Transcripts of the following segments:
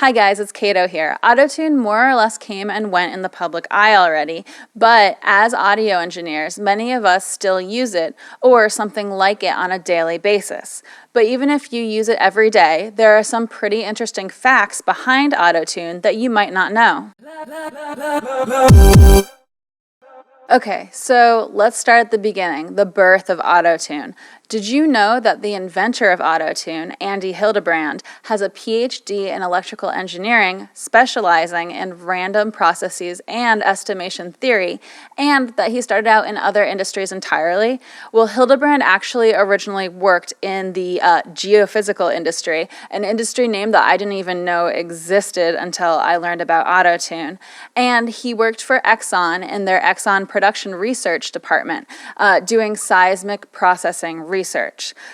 Hi guys, it's Cato here. Autotune more or less came and went in the public eye already, but as audio engineers, many of us still use it or something like it on a daily basis. But even if you use it every day, there are some pretty interesting facts behind Autotune that you might not know. Okay, so let's start at the beginning, the birth of Autotune. Did you know that the inventor of Autotune, Andy Hildebrand, has a PhD in electrical engineering, specializing in random processes and estimation theory, and that he started out in other industries entirely? Well, Hildebrand actually originally worked in the geophysical industry, an industry name that I didn't even know existed until I learned about Autotune. And he worked for Exxon in their Exxon Production Research Department, doing seismic processing research.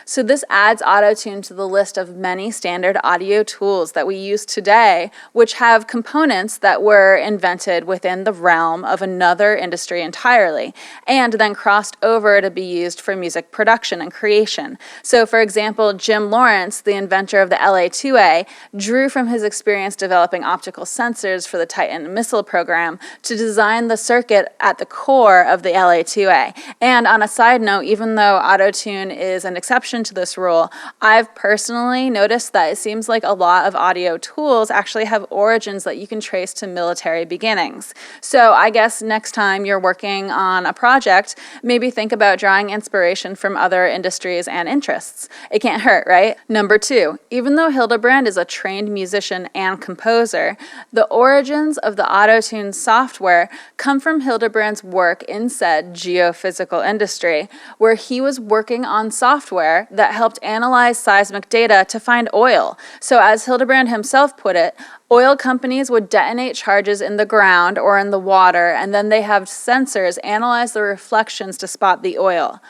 So this adds Autotune to the list of many standard audio tools that we use today, which have components that were invented within the realm of another industry entirely, and then crossed over to be used for music production and creation. So for example, Jim Lawrence, the inventor of the LA-2A, drew from his experience developing optical sensors for the Titan missile program to design the circuit at the core of the LA-2A. And on a side note, even though Autotune is an exception to this rule, I've personally noticed that it seems like a lot of audio tools actually have origins that you can trace to military beginnings. So I guess next time you're working on a project, maybe think about drawing inspiration from other industries and interests. It can't hurt, right? Number 2, even though Hildebrand is a trained musician and composer, the origins of the Autotune software come from Hildebrand's work in said geophysical industry, where he was working on software that helped analyze seismic data to find oil. So as Hildebrand himself put it, oil companies would detonate charges in the ground or in the water, and then they have sensors analyze the reflections to spot the oil.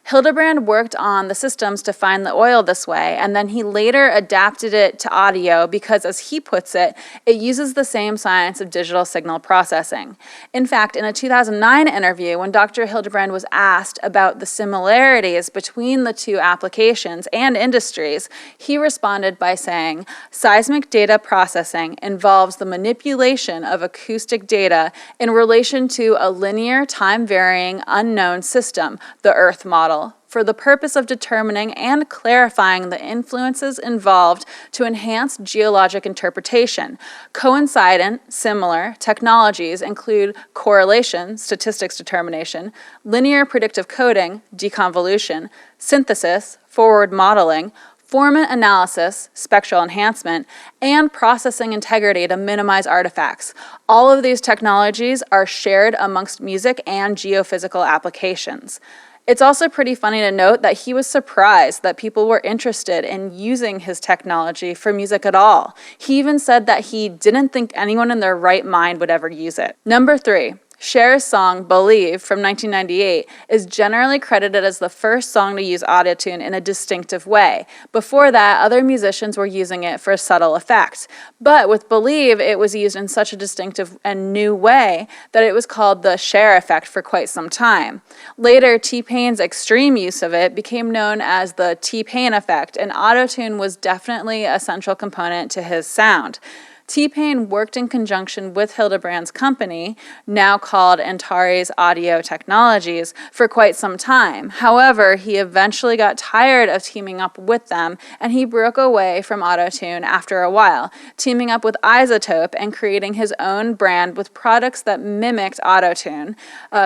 Hildebrand worked on the systems to find the oil this way, and then he later adapted it to audio because, as he puts it, it uses the same science of digital signal processing. In fact, in a 2009 interview, when Dr. Hildebrand was asked about the similarities between the two applications and industries, he responded by saying, "Seismic data processing involves the manipulation of acoustic data in relation to a linear, time-varying, unknown system, the Earth model, for the purpose of determining and clarifying the influences involved to enhance geologic interpretation. Coincident, similar technologies include correlation, statistics determination, linear predictive coding, deconvolution, synthesis, forward modeling, formant analysis, spectral enhancement, and processing integrity to minimize artifacts. All of these technologies are shared amongst music and geophysical applications." It's also pretty funny to note that he was surprised that people were interested in using his technology for music at all. He even said that he didn't think anyone in their right mind would ever use it. Number 3. Cher's song, Believe, from 1998, is generally credited as the first song to use Autotune in a distinctive way. Before that, other musicians were using it for a subtle effect. But with Believe, it was used in such a distinctive and new way that it was called the Cher Effect for quite some time. Later, T-Pain's extreme use of it became known as the T-Pain effect, and Autotune was definitely a central component to his sound. T-Pain worked in conjunction with Hildebrand's company, now called Antares Audio Technologies, for quite some time. However, he eventually got tired of teaming up with them, and he broke away from Autotune after a while, teaming up with Isotope and creating his own brand with products that mimicked Autotune,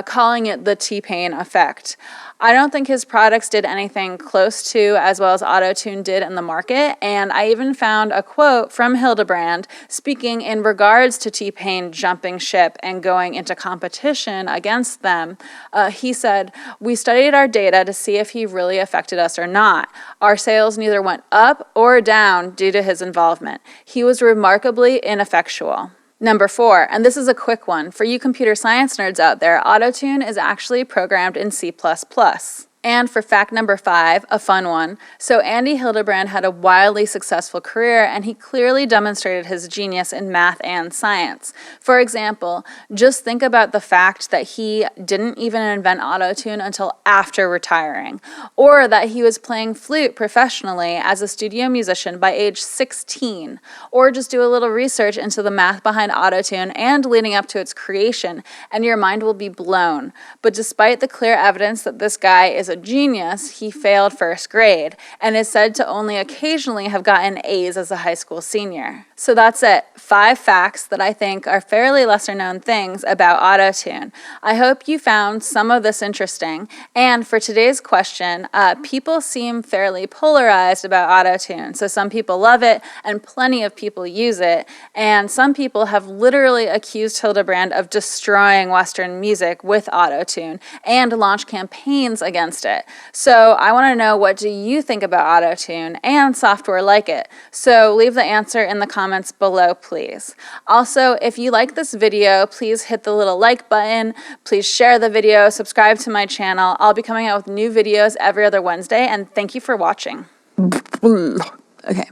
calling it the T-Pain effect. I don't think his products did anything close to as well as Autotune did in the market, and I even found a quote from Hildebrand speaking in regards to T-Pain jumping ship and going into competition against them. He said, "We studied our data to see if he really affected us or not. Our sales neither went up or down due to his involvement. He was remarkably ineffectual." Number 4, and this is a quick one. For you computer science nerds out there, Autotune is actually programmed in C++. And for fact number 5, a fun one. So Andy Hildebrand had a wildly successful career, and he clearly demonstrated his genius in math and science. For example, just think about the fact that he didn't even invent autotune until after retiring, or that he was playing flute professionally as a studio musician by age 16, or just do a little research into the math behind autotune and leading up to its creation, and your mind will be blown. But despite the clear evidence that this guy is a genius, he failed first grade and is said to only occasionally have gotten A's as a high school senior. So that's it. 5 facts that I think are fairly lesser known things about autotune. I hope you found some of this interesting. And for today's question, people seem fairly polarized about autotune. So some people love it and plenty of people use it. And some people have literally accused Hildebrand of destroying Western music with autotune and launched campaigns against it. So I want to know, what do you think about autotune and software like it? So leave the answer in the comments below, please. Also, if you like this video, please hit the little like button. Please share the video, subscribe to my channel. I'll be coming out with new videos every other Wednesday, and thank you for watching. Okay.